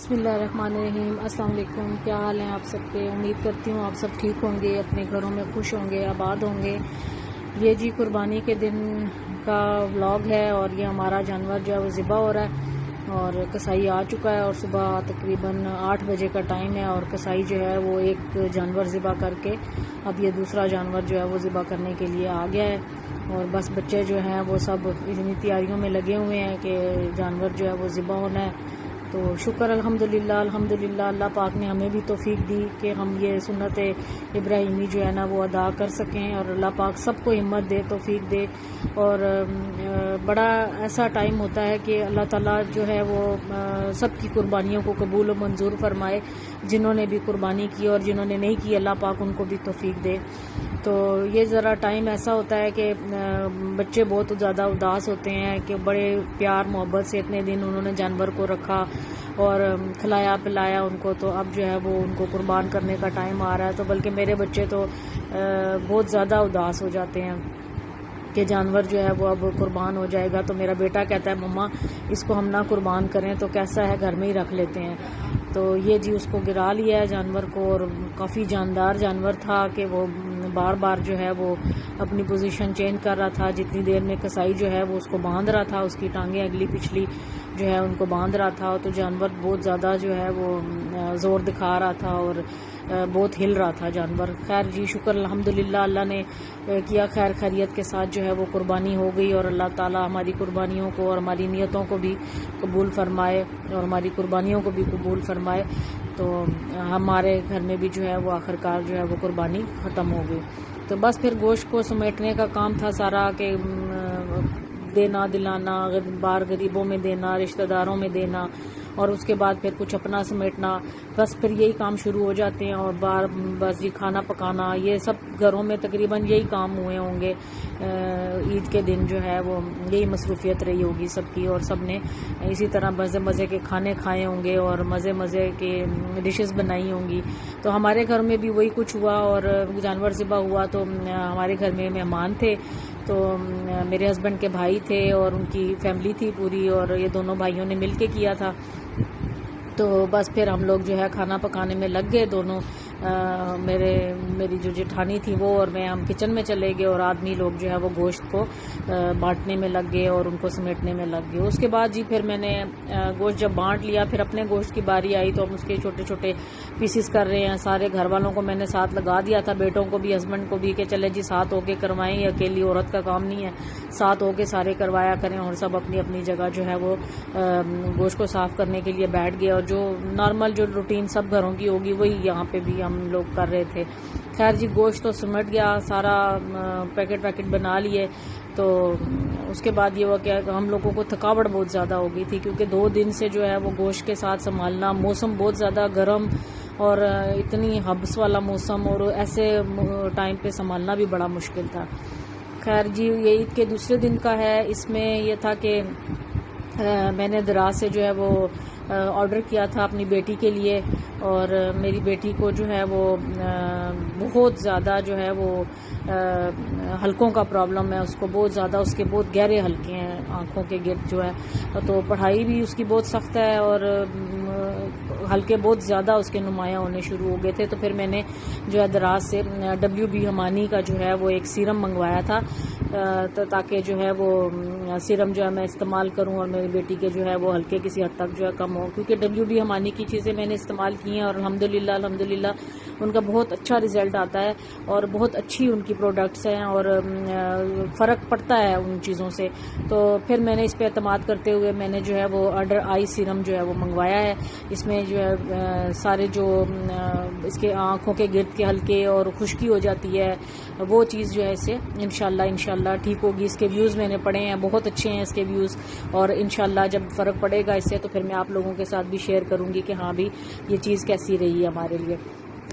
بسم اللہ الرحمن الرحیم۔ السلام علیکم، کیا حال ہیں آپ سب کے؟ امید کرتی ہوں آپ سب ٹھیک ہوں گے، اپنے گھروں میں خوش ہوں گے، آباد ہوں گے۔ یہ جی قربانی کے دن کا ولاگ ہے اور یہ ہمارا جانور جو ہے وہ ذبح ہو رہا ہے اور کسائی آ چکا ہے اور صبح تقریباً 8 بجے کا ٹائم ہے اور کسائی جو ہے وہ ایک جانور ذبح کر کے اب یہ دوسرا جانور جو ہے وہ ذبح کرنے کے لیے آ گیا ہے اور بس بچے جو ہیں وہ سب اتنی تیاریوں میں لگے ہوئے ہیں کہ جانور جو ہے وہ ذبح ہونا ہے۔ تو شکر الحمدللہ اللہ پاک نے ہمیں بھی توفیق دی کہ ہم یہ سنت ابراہیمی جو ہے نا وہ ادا کر سکیں اور اللہ پاک سب کو ہمت دے، توفیق دے۔ اور بڑا ایسا ٹائم ہوتا ہے کہ اللہ تعالیٰ جو ہے وہ سب کی قربانیوں کو قبول و منظور فرمائے، جنہوں نے بھی قربانی کی اور جنہوں نے نہیں کی اللہ پاک ان کو بھی توفیق دے۔ تو یہ ذرا ٹائم ایسا ہوتا ہے کہ بچے بہت زیادہ اداس ہوتے ہیں کہ بڑے پیار محبت سے اتنے دن انہوں نے جانور کو رکھا اور کھلایا پلایا ان کو، تو اب جو ہے وہ ان کو قربان کرنے کا ٹائم آ رہا ہے۔ تو بلکہ میرے بچے تو بہت زیادہ اداس ہو جاتے ہیں کہ جانور جو ہے وہ اب قربان ہو جائے گا۔ تو میرا بیٹا کہتا ہے مما اس کو ہم نہ قربان کریں تو کیسا ہے، گھر میں ہی رکھ لیتے ہیں۔ تو یہ جی اس کو گرا لیا ہے جانور کو اور کافی جاندار جانور تھا کہ وہ بار بار جو ہے وہ اپنی پوزیشن چینج کر رہا تھا، جتنی دیر میں کسائی جو ہے وہ اس کو باندھ رہا تھا، اس کی ٹانگیں اگلی پچھلی جو ہے ان کو باندھ رہا تھا، تو جانور بہت زیادہ جو ہے وہ زور دکھا رہا تھا اور بہت ہل رہا تھا جانور۔ خیر جی شکر الحمدللہ اللہ نے کیا، خیر خیریت کے ساتھ جو ہے وہ قربانی ہو گئی اور اللہ تعالیٰ ہماری قربانیوں کو اور ہماری نیتوں کو بھی قبول فرمائے اور ہماری قربانیوں کو بھی قبول فرمائے۔ تو ہمارے گھر میں بھی جو ہے وہ آخرکار جو ہے وہ قربانی ختم ہو گئی۔ تو بس پھر گوشت کو سمیٹنے کا کام تھا سارا، کہ دینا دلانا، بار غریبوں میں دینا، رشتہ داروں میں دینا اور اس کے بعد پھر کچھ اپنا سمیٹنا، بس پھر یہی کام شروع ہو جاتے ہیں۔ اور بس یہ کھانا پکانا، یہ سب گھروں میں تقریباً یہی کام ہوئے ہوں گے عید کے دن جو ہے وہ یہی مصروفیت رہی ہوگی سب کی، اور سب نے اسی طرح مزے مزے کے کھانے کھائے ہوں گے اور مزے مزے کے ڈشز بنائی ہوں گی۔ تو ہمارے گھر میں بھی وہی کچھ ہوا اور جانور ذبح ہوا تو ہمارے گھر میں مہمان تھے، تو میرے ہسبینڈ کے بھائی تھے اور ان کی فیملی تھی پوری، اور یہ دونوں بھائیوں نے مل کے کیا تھا۔ تو بس پھر ہم لوگ جو ہے کھانا پکانے میں لگ گئے، دونوں میری جو جٹھانی تھی وہ اور میں، ہم کچن میں چلے گئے اور آدمی لوگ جو ہے وہ گوشت کو بانٹنے میں لگ گئے اور ان کو سمیٹنے میں لگ گئے۔ اس کے بعد جی پھر میں نے گوشت جب بانٹ لیا، پھر اپنے گوشت کی باری آئی تو ہم اس کے چھوٹے چھوٹے پیسز کر رہے ہیں۔ سارے گھر والوں کو میں نے ساتھ لگا دیا تھا، بیٹوں کو بھی ہسبینڈ کو بھی، کہ چلے جی ساتھ ہو کے کروائیں، یہ اکیلی عورت کا کام نہیں ہے، ساتھ ہو کے سارے کروایا کریں، اور سب اپنی اپنی جگہ جو ہے وہ گوشت کو صاف کرنے کے لیے بیٹھ گئے، اور جو نارمل جو روٹین سب گھروں کی ہوگی وہی یہاں پہ بھی ہم لوگ کر رہے تھے۔ خیر جی گوشت تو سمٹ گیا سارا، پیکٹ بنا لیے۔ تو اس کے بعد یہ ہوا کہ ہم لوگوں کو تھکاوٹ بہت زیادہ ہو گئی تھی، کیونکہ 2 دن سے جو ہے وہ گوشت کے ساتھ سنبھالنا، موسم بہت زیادہ گرم اور اتنی حبس والا موسم، اور ایسے ٹائم پہ سنبھالنا بھی بڑا مشکل تھا۔ خیر جی یہ عید کے دوسرے دن کا ہے، اس میں یہ تھا کہ میں نے دراز سے جو ہے وہ آرڈر کیا تھا اپنی بیٹی کے لیے، اور میری بیٹی کو جو ہے وہ بہت زیادہ جو ہے وہ حلقوں کا پرابلم ہے، اس کو بہت زیادہ، اس کے بہت گہرے حلقے ہیں آنکھوں کے گرد جو ہے، تو پڑھائی بھی اس کی بہت سخت ہے اور حلقے بہت زیادہ اس کے نمایاں ہونے شروع ہو گئے تھے۔ تو پھر میں نے جو ہے دراز سے WB ہمانی کا جو ہے وہ ایک سیرم منگوایا تھا، تاکہ جو ہے وہ سیرم جو ہے میں استعمال کروں اور میری بیٹی کے جو ہے وہ حلقے کسی حد تک جو ہے کم ہو، کیونکہ WB ہمانی کی چیزیں میں نے استعمال کی ہیں اور الحمدللہ ان کا بہت اچھا رزلٹ آتا ہے اور بہت اچھی ان کی پروڈکٹس ہیں اور فرق پڑتا ہے ان چیزوں سے۔ تو پھر میں نے اس پہ اعتماد کرتے ہوئے میں نے جو ہے وہ انڈر آئی سیرم جو ہے وہ منگوایا ہے۔ اس میں جو ہے سارے جو اس کے آنکھوں کے گرد کے حلقے اور خشکی ہو جاتی ہے وہ چیز جو ہے اس سے انشاءاللہ ٹھیک ہوگی۔ اس کے ویوز میں نے پڑھے ہیں، بہت اچھے ہیں اس کے ویوز، اور انشاءاللہ جب فرق پڑے گا اس سے تو پھر میں آپ لوگوں کے ساتھ بھی شیئر کروں گی کہ ہاں بھی یہ چیز کیسی رہی ہے ہمارے لیے۔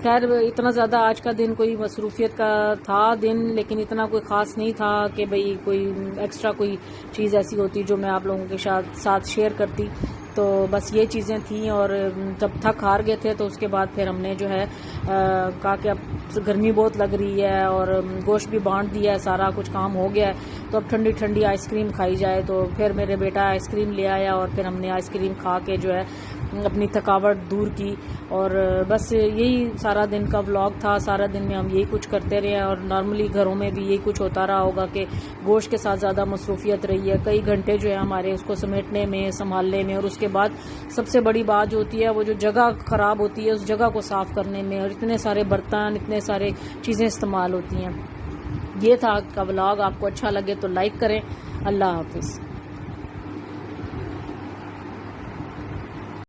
خیر اتنا زیادہ آج کا دن کوئی مصروفیت کا تھا دن، لیکن اتنا کوئی خاص نہیں تھا کہ بھئی کوئی ایکسٹرا کوئی چیز ایسی ہوتی جو میں آپ لوگوں کے ساتھ شیئر کرتی۔ تو بس یہ چیزیں تھیں، اور جب تھک ہار گئے تھے تو اس کے بعد پھر ہم نے جو ہے کہا کہ اب گرمی بہت لگ رہی ہے اور گوشت بھی بانٹ دیا ہے، سارا کچھ کام ہو گیا ہے، تو اب ٹھنڈی ٹھنڈی آئس کریم کھائی جائے۔ تو پھر میرے بیٹا آئس کریم لے آیا اور پھر ہم نے آئس کریم کھا کے جو ہے اپنی تھکاوٹ دور کی. اور بس یہی سارا دن کا ولاگ تھا. سارا دن میں ہم یہی کچھ کرتے رہے اور نارملی گھروں میں بھی یہی کچھ ہوتا رہا ہوگا کہ گوشت کے ساتھ زیادہ مصروفیت رہی ہے. کئی گھنٹے جو ہے ہمارے اس کو سمیٹنے میں, سنبھالنے میں, اور اس کے بعد سب سے بڑی بات جو ہوتی ہے وہ جو جگہ خراب ہوتی ہے اس جگہ کو صاف کرنے میں, اور اتنے سارے برتن, اتنے سارے چیزیں استعمال ہوتی ہیں. یہ تھا آج کا ولاگ. آپ کو اچھا لگے تو لائک کریں. اللہ حافظ.